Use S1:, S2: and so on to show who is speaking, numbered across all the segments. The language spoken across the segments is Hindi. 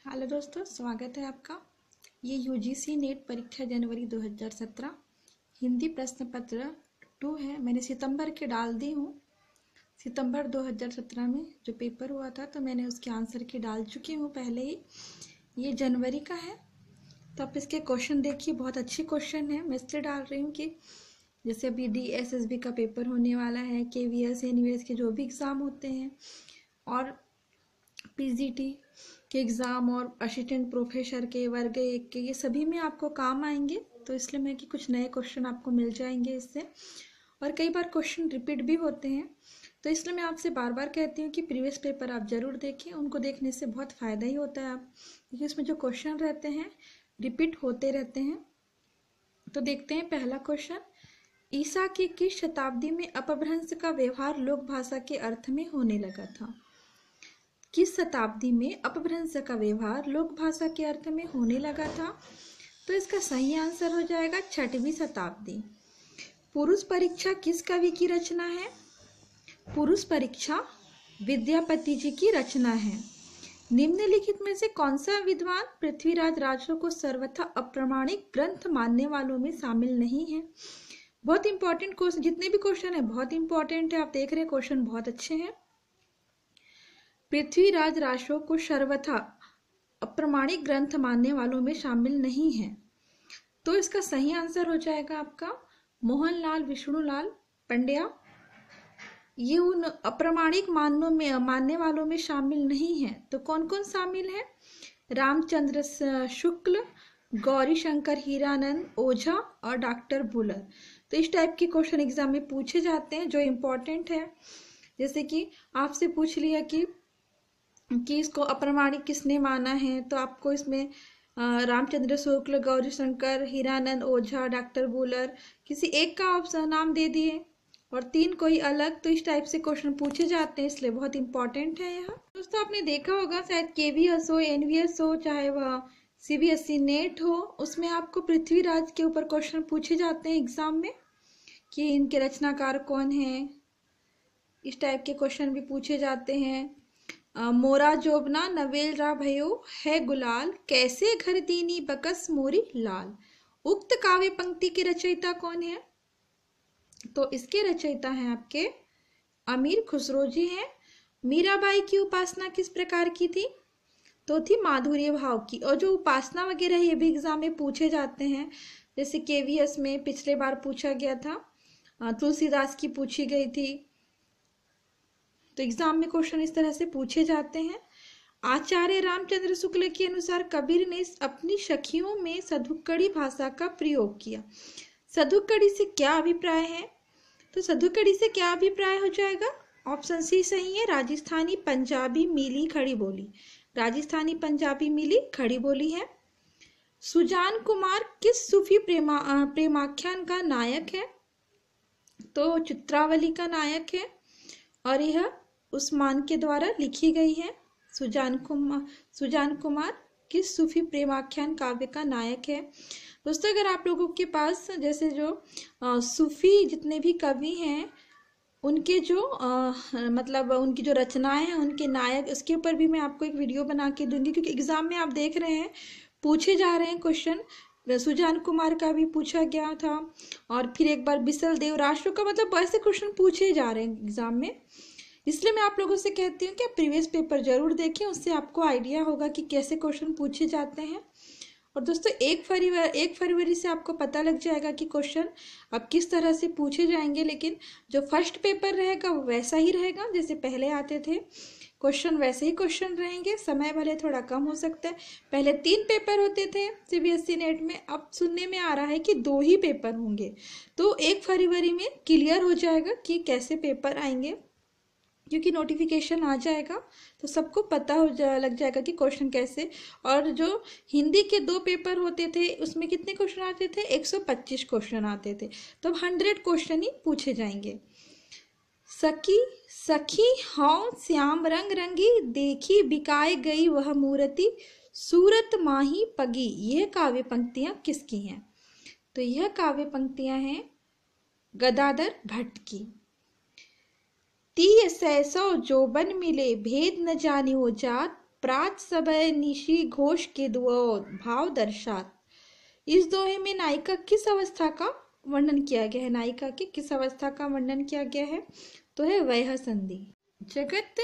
S1: हेलो दोस्तों, स्वागत है आपका। ये यूजीसी नेट परीक्षा जनवरी 2017 हिंदी प्रश्न पत्र 2 है। मैंने सितंबर के डाल दी हूँ। सितंबर 2017 में जो पेपर हुआ था तो मैंने उसके आंसर की डाल चुकी हूँ पहले ही। ये जनवरी का है तो आप इसके क्वेश्चन देखिए, बहुत अच्छे क्वेश्चन है। मैं इसलिए डाल रही हूँ कि जैसे अभी DSSB का पेपर होने वाला है, KVS NVS के जो भी एग्ज़ाम होते हैं और PGT के एग्ज़ाम और असिस्टेंट प्रोफेसर के वर्ग 1 के, ये सभी में आपको काम आएंगे। तो इसलिए मैं कि कुछ नए क्वेश्चन आपको मिल जाएंगे इससे, और कई बार क्वेश्चन रिपीट भी होते हैं। तो इसलिए मैं आपसे बार बार कहती हूँ कि प्रीवियस पेपर आप ज़रूर देखें। उनको देखने से बहुत फ़ायदा ही होता है आप, क्योंकि उसमें जो क्वेश्चन रहते हैं रिपीट होते रहते हैं। तो देखते हैं पहला क्वेश्चन। ईसा की किस शताब्दी में अपभ्रंश का व्यवहार लोक भाषा के अर्थ में होने लगा था? किस शताब्दी में अपभ्रंश का व्यवहार लोक भाषा के अर्थ में होने लगा था? तो इसका सही आंसर हो जाएगा 6वीं शताब्दी। पुरुष परीक्षा किस कवि की रचना है? पुरुष परीक्षा विद्यापति जी की रचना है। निम्नलिखित में से कौन सा विद्वान पृथ्वीराज राजो को सर्वथा अप्रामाणिक ग्रंथ मानने वालों में शामिल नहीं है? बहुत इंपॉर्टेंट क्वेश्चन, जितने भी क्वेश्चन है बहुत इंपॉर्टेंट है। आप देख रहे हैं क्वेश्चन बहुत अच्छे हैं। पृथ्वीराज राजो को सर्वथा अप्रामाणिक ग्रंथ मानने वालों में शामिल नहीं है। तो इसका सही आंसर हो जाएगा आपका मोहनलाल विष्णुलाल पंड्या। ये उन अप्रामाणिक मानने वालों में शामिल नहीं है। तो कौन कौन शामिल है? रामचंद्र शुक्ल, गौरी शंकर हीरानंद ओझा और डॉक्टर बुलर। तो इस टाइप के क्वेश्चन एग्जाम में पूछे जाते हैं जो इम्पोर्टेंट है। जैसे कि आपसे पूछ लिया कि इसको अप्रामाणिक किसने माना है, तो आपको इसमें रामचंद्र शुक्ल, गौरी शंकर हीरानंद ओझा, डॉक्टर बुलर, किसी एक का ऑप्शन नाम दे दिए और 3 कोई अलग। तो इस टाइप से क्वेश्चन पूछे जाते हैं, इसलिए बहुत इंपॉर्टेंट है यह। दोस्तों आपने देखा होगा शायद KVS हो, NVS हो, चाहे वह CBSE नेट हो, उसमें आपको पृथ्वीराज के ऊपर क्वेश्चन पूछे जाते हैं एग्जाम में कि इनके रचनाकार कौन है। इस टाइप के क्वेश्चन भी पूछे जाते हैं। मोरा जोबना नवेल रा भयो है गुलाल, कैसे घर दीनी बकस मोरी लाल। उक्त काव्य पंक्ति के रचयिता कौन है? तो इसके रचयिता हैं आपके अमीर खुसरो जी हैं। मीराबाई की उपासना किस प्रकार की थी? तो थी माधुर्य भाव की। और जो उपासना वगैरह ये भी एग्जाम में पूछे जाते हैं, जैसे KVS में पिछले बार पूछा गया था, तुलसीदास की पूछी गई थी। तो एग्जाम में क्वेश्चन इस तरह से पूछे जाते हैं। आचार्य रामचंद्र शुक्ल के अनुसार कबीर ने अपनी सखियों में सधुक्कड़ी भाषा का प्रयोग किया। सधुक्कड़ी से क्या अभिप्राय है? तो सधुक्कड़ी से क्या अभिप्राय हो जाएगा? ऑप्शन सी सही है, राजस्थानी पंजाबी मिली खड़ी बोली। राजस्थानी पंजाबी मिली खड़ी बोली है। सुजान कुमार किस सूफी प्रेमाख्यान का नायक है? तो चित्रावली का नायक है और यह उस्मान के द्वारा लिखी गई है। सुजान कुमार किस सूफी प्रेमाख्यान काव्य का नायक है? दोस्तों अगर आप लोगों के पास जैसे जो सूफी जितने भी कवि हैं उनके जो मतलब उनकी जो रचनाएं हैं, उनके नायक, उसके ऊपर भी मैं आपको एक वीडियो बना के दूंगी, क्योंकि एग्जाम में आप देख रहे हैं पूछे जा रहे हैं क्वेश्चन। सुजान कुमार का भी पूछा गया था और फिर एक बार बिसल देव राष्ट्र का, मतलब ऐसे क्वेश्चन पूछे जा रहे हैं एग्जाम में। इसलिए मैं आप लोगों से कहती हूँ कि आप प्रीवियस पेपर जरूर देखें, उससे आपको आइडिया होगा कि कैसे क्वेश्चन पूछे जाते हैं। और दोस्तों 1 फरवरी से आपको पता लग जाएगा कि क्वेश्चन अब किस तरह से पूछे जाएंगे। लेकिन जो फर्स्ट पेपर रहेगा वो वैसा ही रहेगा जैसे पहले आते थे क्वेश्चन, वैसे ही क्वेश्चन रहेंगे। समय भले थोड़ा कम हो सकता है। पहले 3 पेपर होते थे CBSE नेट में, अब सुनने में आ रहा है कि 2 ही पेपर होंगे। तो 1 फरवरी में क्लियर हो जाएगा कि कैसे पेपर आएंगे, क्योंकि नोटिफिकेशन आ जाएगा तो सबको पता लग जाएगा कि क्वेश्चन कैसे। और जो हिंदी के 2 पेपर होते थे उसमें कितने क्वेश्चन आते थे? 125 क्वेश्चन आते थे। तो 100 क्वेश्चन ही पूछे जाएंगे। सखी हाँ श्याम रंग रंगी, देखी बिकाए गई वह मूर्ति, सूरत माही पगी। यह काव्य पंक्तियां किसकी हैं? तो यह काव्य पंक्तियां हैं गदाधर भट्ट की। 30 सौ जोबन मिले, भेद न जानियो जात, प्रात सबय निशि घोष के दुओ भाव दर्शात। इस दोहे में नायिका किस अवस्था का वर्णन किया गया है? नायिका की किस अवस्था का वर्णन किया गया है? तो है वह संधि। जगत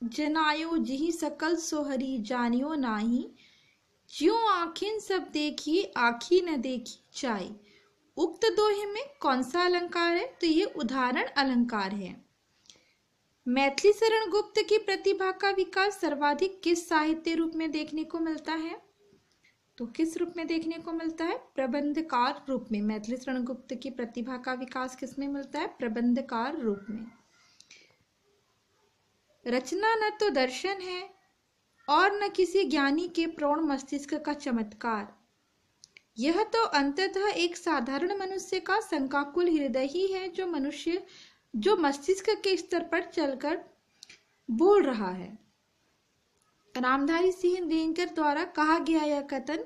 S1: जनायो जिहि सकल सोहरी जानियो नाही, ज्यों आखिन सब देखी आखी न देखी चाई। उक्त दोहे में कौन सा अलंकार है? तो ये उदाहरण अलंकार है। मैथिली शरण गुप्त की प्रतिभा का विकास सर्वाधिक किस साहित्य रूप में देखने को मिलता है? तो किस रूप में देखने को मिलता है? प्रबंधकार रूप में। मैथिली शरण गुप्त की प्रतिभा का विकास किसमें मिलता है? प्रबंधकार रूप में। रचना न तो दर्शन है और न किसी ज्ञानी के प्रौढ़ मस्तिष्क का चमत्कार, यह तो अंततः एक साधारण मनुष्य का शंकाकुल हृदय ही है, जो मस्तिष्क के स्तर पर चलकर बोल रहा है। रामधारी सिंह दिनकर द्वारा कहा गया यह कथन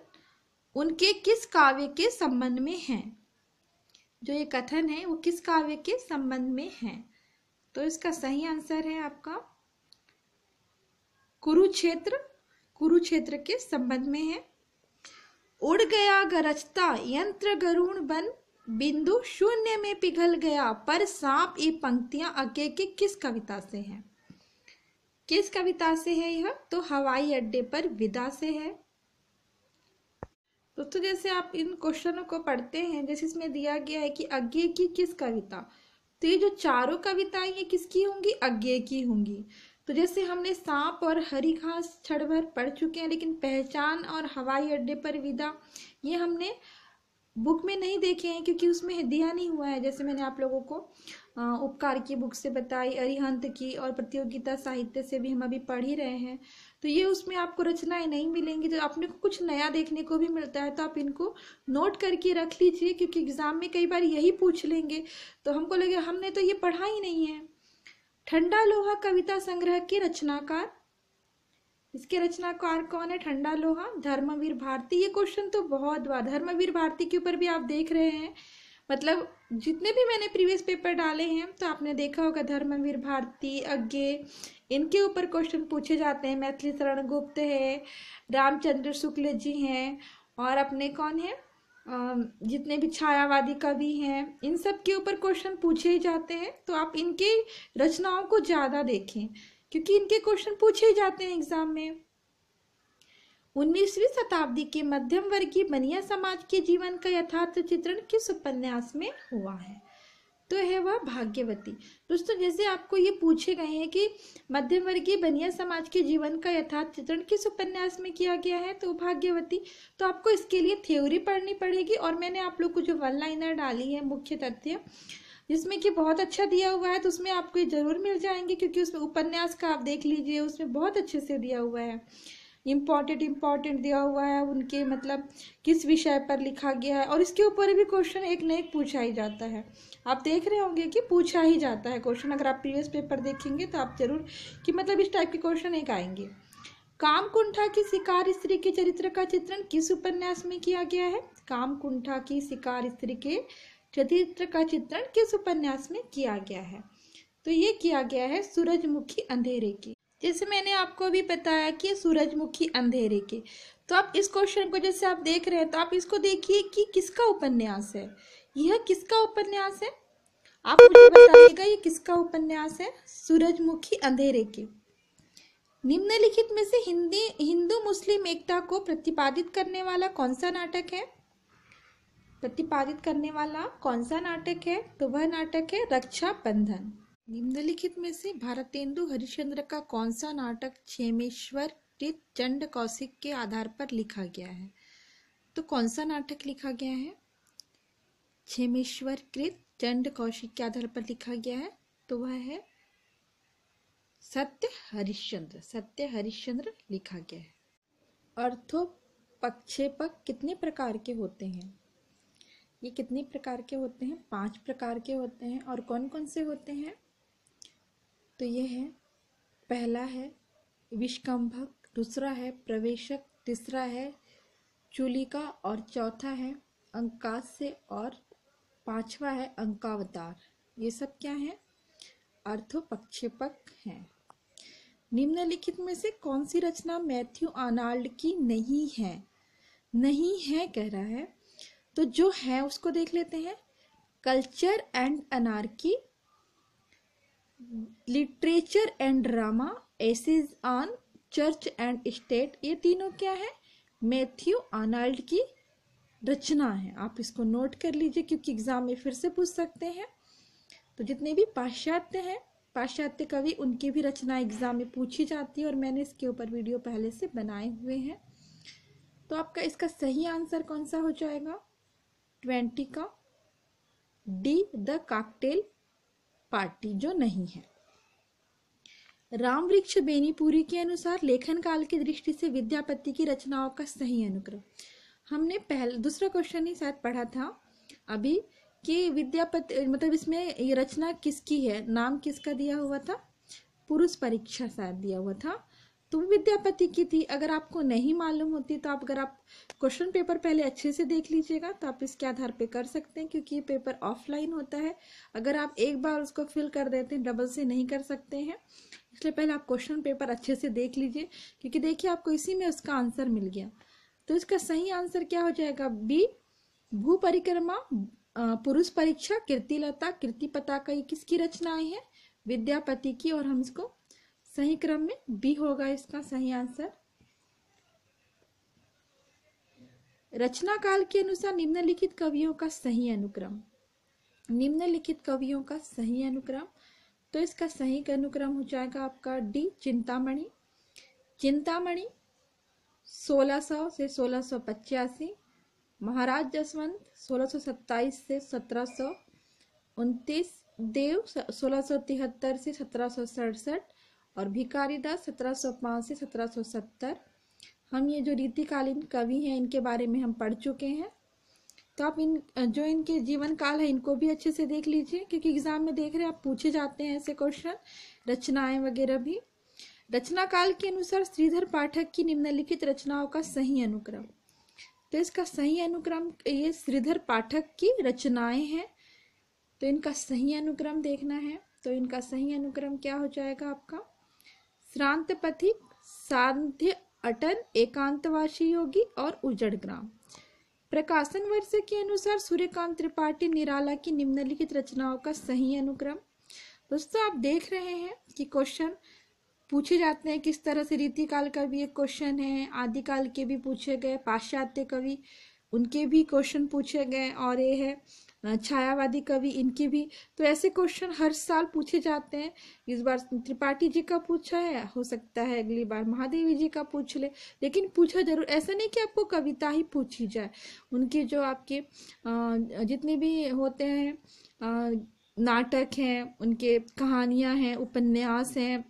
S1: उनके किस काव्य के संबंध में है? जो ये कथन है वो किस काव्य के संबंध में है? तो इसका सही आंसर है आपका कुरुक्षेत्र। कुरुक्षेत्र के संबंध में है। उड़ गया गरजता यंत्र गरुण बन, बिंदु शून्य में पिघल गया पर सांप। ये पंक्तियां आगे की किस कविता से है? किस कविता से है यह? तो हवाई अड्डे पर विदा से है। दोस्तों जैसे आप इन क्वेश्चनों को पढ़ते हैं, जैसे इसमें दिया गया है कि अज्ञेय की किस कविता, तो ये जो चारों कविताएं ये किसकी होंगी? अज्ञेय की होंगी। तो जैसे हमने सांप और हरी घास क्षण भर पढ़ चुके हैं, लेकिन पहचान और हवाई अड्डे पर विदा ये हमने बुक में नहीं देखे हैं क्योंकि उसमें दिया नहीं हुआ है। जैसे मैंने आप लोगों को उपकार की बुक से बताई, अरिहंत की और प्रतियोगिता साहित्य से भी हम अभी पढ़ ही रहे हैं। तो ये उसमें आपको रचनाएं नहीं मिलेंगी, तो अपने को कुछ नया देखने को भी मिलता है। तो आप इनको नोट करके रख लीजिए क्योंकि एग्जाम में कई बार यही पूछ लेंगे, तो हमको लगे हमने तो ये पढ़ा ही नहीं है। ठंडा लोहा कविता संग्रह के रचनाकार, इसके रचनाकार कौन है? ठंडा लोहा धर्मवीर भारती। ये क्वेश्चन तो बहुत बार धर्मवीर भारती के ऊपर भी आप देख रहे हैं, मतलब जितने भी मैंने प्रीवियस पेपर डाले हैं तो आपने देखा होगा धर्मवीर भारती, अज्ञेय, इनके ऊपर क्वेश्चन पूछे जाते हैं। मैथिली शरण गुप्त है, रामचंद्र शुक्ल जी हैं, और अपने कौन है जितने भी छायावादी कवि हैं, इन सब के ऊपर क्वेश्चन पूछे ही जाते हैं। तो आप इनके रचनाओं को ज़्यादा देखें क्योंकि इनके क्वेश्चन पूछे ही जाते हैं एग्जाम में। 19वीं शताब्दी के मध्यम वर्गीय बनिया समाज के जीवन का यथार्थ चित्रण किस उपन्यास में हुआ है? तो है वह भाग्यवती। दोस्तों जैसे आपको ये पूछे गए हैं कि मध्यम वर्गीय बनिया समाज के जीवन का यथार्थ चित्रण किस उपन्यास में किया गया है, तो भाग्यवती। तो आपको इसके लिए थ्योरी पढ़नी पड़ेगी, और मैंने आप लोग को जो वन लाइनर डाली है मुख्य तथ्य, जिसमें कि बहुत अच्छा दिया हुआ है, तो उसमें आपको ये जरूर मिल जाएंगे क्योंकि उसमें उपन्यास का आप देख लीजिए, उसमें बहुत अच्छे से दिया हुआ है। इम्पॉर्टेंट दिया हुआ है, उनके मतलब किस विषय पर लिखा गया है, और इसके ऊपर भी क्वेश्चन एक न एक पूछा ही जाता है। आप देख रहे होंगे कि पूछा ही जाता है क्वेश्चन। अगर आप प्रीवियस पेपर देखेंगे तो आप जरूर कि मतलब इस टाइप के क्वेश्चन एक आएंगे। कामकुंठा की शिकार स्त्री के चरित्र का चित्रण किस उपन्यास में किया गया है? कामकुंठा की शिकार स्त्री के चरित्र का चित्रण किस उपन्यास में किया गया है? तो ये किया गया है सूरजमुखी अंधेरे की। जैसे मैंने आपको अभी बताया कि सूरजमुखी अंधेरे के, तो आप इस क्वेश्चन को जैसे आप देख रहे हैं तो आप इसको देखिए कि किसका उपन्यास है, यह किसका उपन्यास है, आप मुझे बताइएगा ये किसका उपन्यास है? सूरजमुखी अंधेरे के। निम्नलिखित में से हिंदू मुस्लिम एकता को प्रतिपादित करने वाला कौन सा नाटक है? प्रतिपादित करने वाला कौन सा नाटक है? तो वह नाटक है रक्षा बंधन। निम्नलिखित में से भारतेंदु हरिश्चंद्र का कौन सा नाटक क्षेमेश्वर कृत चंड कौशिक के आधार पर लिखा गया है? तो कौन सा नाटक लिखा गया है? क्षेमेश्वर कृत चंड कौशिक के आधार पर लिखा गया है, तो वह है सत्य हरिश्चंद्र। सत्य हरिश्चंद्र लिखा गया है। अर्थोपक्षेपक कितने प्रकार के होते हैं? ये कितने प्रकार के होते हैं? 5 प्रकार के होते हैं। और कौन कौन से होते हैं? तो ये है, पहला है विष्कंभक, दूसरा है प्रवेशक, तीसरा है चूलिका, और चौथा है अंकास्य, और पांचवा है अंकावतार। ये सब क्या है? अर्थोपक्षेपक हैं। निम्नलिखित में से कौन सी रचना मैथ्यू आर्नल्ड की नहीं है? नहीं है कह रहा है, तो जो है उसको देख लेते हैं। Culture and anarchy, literature and drama, essays on church and state, ये तीनों क्या है? मैथ्यू आर्नल्ड की रचना है। आप इसको नोट कर लीजिए क्योंकि एग्जाम में फिर से पूछ सकते हैं। तो जितने भी पाश्चात्य हैं, पाश्चात्य कवि, उनकी भी रचना एग्जाम में पूछी जाती है और मैंने इसके ऊपर वीडियो पहले से बनाए हुए हैं। तो आपका इसका सही आंसर कौन सा हो जाएगा? 20 का डी, द कॉकटेल पार्टी, जो नहीं है। रामवृक्ष बेनीपुरी के अनुसार लेखन काल की दृष्टि से विद्यापति की रचनाओं का सही अनुक्रम। हमने पहले दूसरा क्वेश्चन ही शायद पढ़ा था अभी कि विद्यापति मतलब इसमें ये रचना किसकी है, नाम किसका दिया हुआ था? पुरुष परीक्षा शायद दिया हुआ था, तो विद्यापति की थी। अगर आपको नहीं मालूम होती तो अगर आप क्वेश्चन पेपर पहले अच्छे से देख लीजिएगा तो आप इसके आधार पे कर सकते हैं, क्योंकि ये पेपर ऑफलाइन होता है। अगर आप एक बार उसको फिल कर देते हैं, डबल से नहीं कर सकते हैं, इसलिए पहले आप क्वेश्चन पेपर अच्छे से देख लीजिए, क्योंकि देखिए आपको इसी में उसका आंसर मिल गया। तो इसका सही आंसर क्या हो जाएगा? बी, भू परिक्रमा, पुरुष परीक्षा, कीर्तिलता, कीर्ति पताका, ये किसकी रचनाएं हैं? विद्यापति की। और हम इसको सही क्रम में बी होगा इसका सही आंसर। रचना काल के अनुसार निम्नलिखित कवियों का सही अनुक्रम। निम्नलिखित कवियों का सही अनुक्रम, तो इसका सही अनुक्रम हो जाएगा आपका डी, चिंतामणि। चिंतामणि 1600 से 1685, महाराज जसवंत 1627 से 1729, देव 1673 से 1767 और भिखारीदास 1705 से 1770। हम ये जो रीतिकालीन कवि हैं इनके बारे में हम पढ़ चुके हैं, तो आप जो इनके जीवन काल है इनको भी अच्छे से देख लीजिए, क्योंकि एग्जाम में देख रहे हैं आप पूछे जाते हैं ऐसे क्वेश्चन, रचनाएं वगैरह भी। रचना काल के अनुसार श्रीधर पाठक की निम्नलिखित रचनाओं का सही अनुक्रम, तो इसका सही अनुक्रम, ये श्रीधर पाठक की रचनाएं हैं, तो इनका सही अनुक्रम देखना है। तो इनका सही अनुक्रम क्या हो जाएगा आपका? श्रांत पथिक, सांध्य अटन, एकांतवासी योगी और उजड़ ग्राम। प्रकाशन वर्ष के अनुसार सूर्यकांत त्रिपाठी निराला की निम्नलिखित रचनाओं का सही अनुक्रम। दोस्तों आप देख रहे हैं कि क्वेश्चन पूछे जाते हैं किस तरह से। रीतिकाल का भी एक क्वेश्चन है, आदिकाल के भी पूछे गए, पाश्चात्य कवि उनके भी क्वेश्चन पूछे गए, और ये है छायावादी कवि, इनके भी। तो ऐसे क्वेश्चन हर साल पूछे जाते हैं। इस बार त्रिपाठी जी का पूछा है, हो सकता है अगली बार महादेवी जी का पूछ ले, लेकिन पूछा जरूर। ऐसा नहीं कि आपको कविता ही पूछी जाए, उनके जो आपके जितने भी होते हैं नाटक हैं, उनके कहानियां हैं, उपन्यास हैं,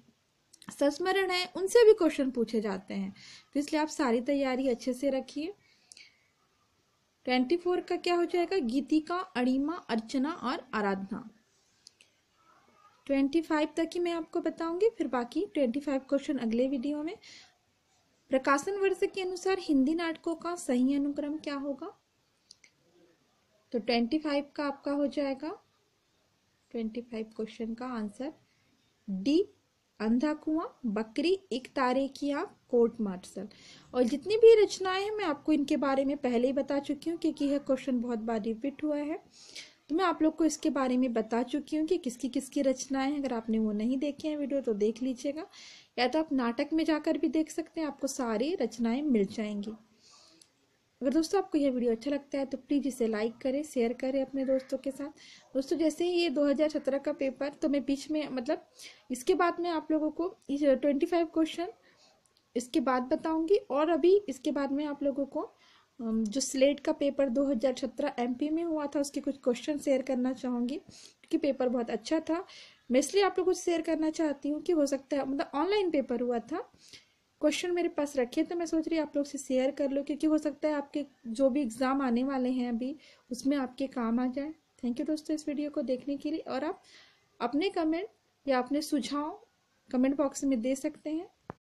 S1: संस्मरण है, उनसे भी क्वेश्चन पूछे जाते हैं। तो इसलिए आप सारी तैयारी अच्छे से रखिए। 24 का क्या हो जाएगा? गीतिका, अणिमा, अर्चना और आराधना। 25 तक ही मैं आपको बताऊंगी, फिर बाकी 25 क्वेश्चन अगले वीडियो में। प्रकाशन वर्ष के अनुसार हिंदी नाटकों का सही अनुक्रम क्या होगा? तो 25 का आपका हो जाएगा 25 क्वेश्चन का आंसर डी, अंधा कुआं, बकरी, एक तारे की आंख, कोर्ट मार्शल। और जितनी भी रचनाएं हैं मैं आपको इनके बारे में पहले ही बता चुकी हूँ, क्योंकि यह क्वेश्चन बहुत बार रिपीट हुआ है। तो मैं आप लोग को इसके बारे में बता चुकी हूँ कि किसकी किसकी रचनाएं हैं। अगर आपने वो नहीं देखे हैं वीडियो तो देख लीजिएगा, या तो आप नाटक में जाकर भी देख सकते हैं, आपको सारी रचनाएं मिल जाएंगी। अगर दोस्तों आपको यह वीडियो अच्छा लगता है तो प्लीज़ इसे लाइक करें, शेयर करें अपने दोस्तों के साथ। दोस्तों जैसे ही ये 2017 का पेपर, तो मैं बीच में मतलब इसके बाद में आप लोगों को 25 क्वेश्चन इसके बाद बताऊंगी, और अभी इसके बाद में आप लोगों को जो स्लेट का पेपर 2017 एमपी में हुआ था उसके कुछ क्वेश्चन शेयर करना चाहूँगी, क्योंकि पेपर बहुत अच्छा था। मैं इसलिए आप लोगों से शेयर करना चाहती हूँ कि हो सकता है, मतलब ऑनलाइन पेपर हुआ था, क्वेश्चन मेरे पास रखे, तो मैं सोच रही आप लोग से शेयर कर लो, क्योंकि हो सकता है आपके जो भी एग्ज़ाम आने वाले हैं अभी उसमें आपके काम आ जाए। थैंक यू दोस्तों इस वीडियो को देखने के लिए, और आप अपने कमेंट या अपने सुझाव कमेंट बॉक्स में दे सकते हैं।